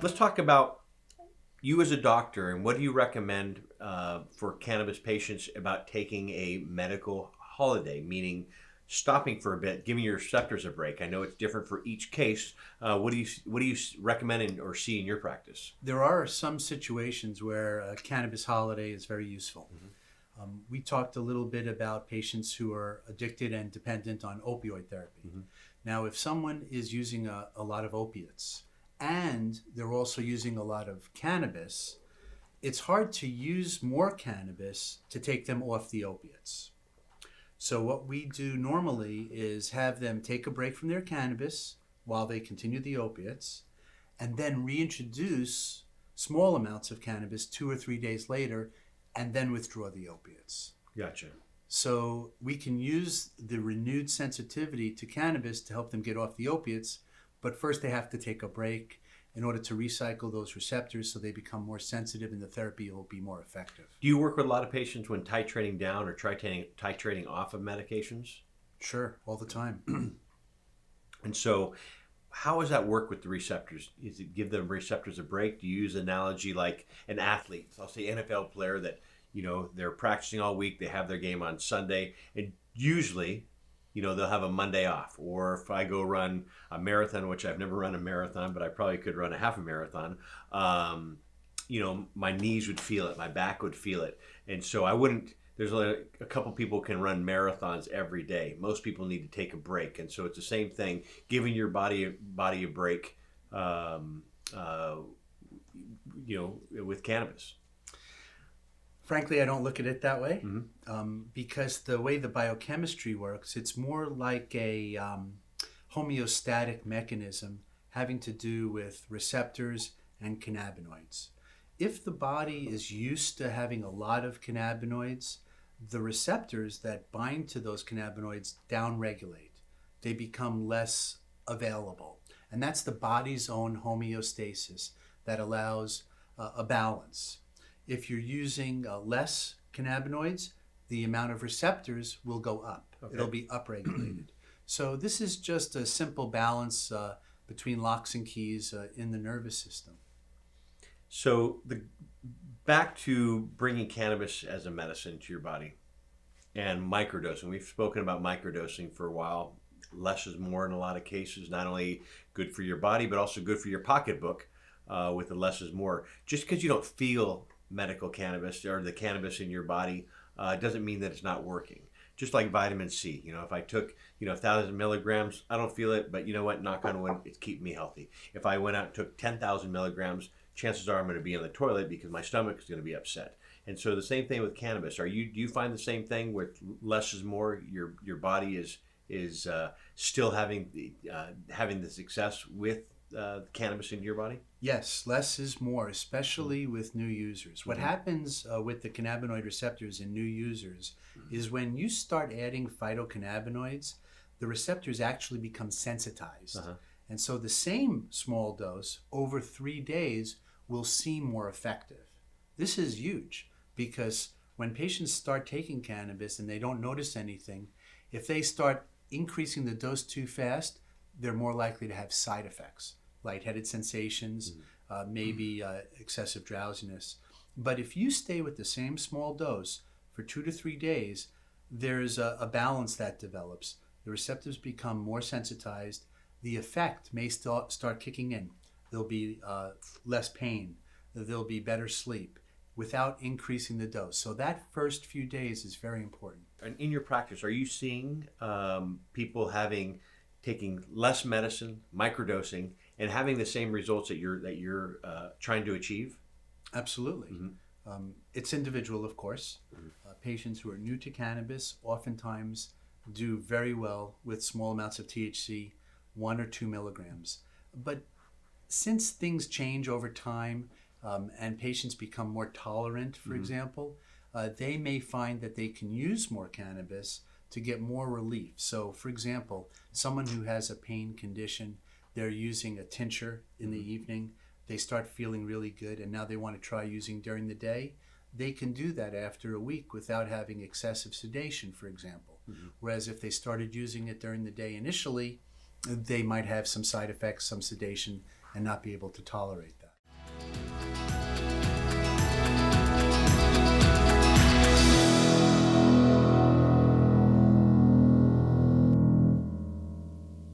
Let's talk about you as a doctor, and what do you recommend for cannabis patients about taking a medical holiday, meaning stopping for a bit, giving your receptors a break? I know it's different for each case. What do you recommend or see in your practice? There are some situations where a cannabis holiday is very useful. We talked a little bit about patients who are addicted and dependent on opioid therapy. Now, if someone is using a lot of opiates and they're also using a lot of cannabis, it's hard to use more cannabis to take them off the opiates. So what we do normally is have them take a break from their cannabis while they continue the opiates, and then reintroduce small amounts of cannabis 2 or 3 days later, and then withdraw the opiates. Gotcha. So we can use the renewed sensitivity to cannabis to help them get off the opiates, but first they have to take a break in order to recycle those receptors so they become more sensitive and the therapy will be more effective. Do you work with a lot of patients when titrating down or titrating off of medications? Sure, all the time. And so how does that work with the receptors? Is it give the receptors a break? Do you use an analogy like an athlete? So I'll say NFL player that, they're practicing all week, they have their game on Sunday, and usually, they'll have a Monday off. Or if I go run a marathon, which I've never run a marathon, but I probably could run a half a marathon, my knees would feel it, my back would feel it. And so I wouldn't, there's a couple people can run marathons every day. Most people need to take a break. And so it's the same thing, giving your body a break, with cannabis. Frankly, I don't look at it that way, because the way the biochemistry works, it's more like a homeostatic mechanism having to do with receptors and cannabinoids. If the body is used to having a lot of cannabinoids, the receptors that bind to those cannabinoids downregulate. They become less available. And that's the body's own homeostasis that allows a balance. If you're using less cannabinoids, the amount of receptors will go up. Okay. It'll be upregulated. So this is just a simple balance between locks and keys in the nervous system. So back to bringing cannabis as a medicine to your body and microdosing. We've spoken about microdosing for a while. Less is more in a lot of cases, not only good for your body, but also good for your pocketbook with the less is more. Just because you don't feel medical cannabis or the cannabis in your body doesn't mean that it's not working. Just like vitamin C, if I took 1,000 milligrams, I don't feel it, but you know what, knock on wood, it's keeping me healthy. If I went out and took 10,000 milligrams, chances are I'm going to be in the toilet because my stomach is going to be upset. And so the same thing with cannabis. Do you find the same thing with less is more? Your body is still having the success with cannabis in your body? Yes, less is more, especially with new users. What happens with the cannabinoid receptors in new users is when you start adding phytocannabinoids, the receptors actually become sensitized. And so the same small dose over 3 days will seem more effective. This is huge because when patients start taking cannabis and they don't notice anything, if they start increasing the dose too fast, they're more likely to have side effects, lightheaded sensations, maybe excessive drowsiness. But if you stay with the same small dose for 2 to 3 days, there's a balance that develops. The receptors become more sensitized. The effect may start kicking in. There'll be less pain. There'll be better sleep without increasing the dose. So that first few days is very important. And in your practice, are you seeing people taking less medicine, microdosing, and having the same results that you're trying to achieve? Absolutely. It's individual, of course. Patients who are new to cannabis oftentimes do very well with small amounts of THC, 1 or 2 milligrams. But since things change over time and patients become more tolerant, for example, they may find that they can use more cannabis to get more relief. So, for example, someone who has a pain condition, they're using a tincture in the evening, they start feeling really good, and now they want to try using during the day. They can do that after a week without having excessive sedation, for example. Whereas if they started using it during the day initially, they might have some side effects, some sedation, and not be able to tolerate that.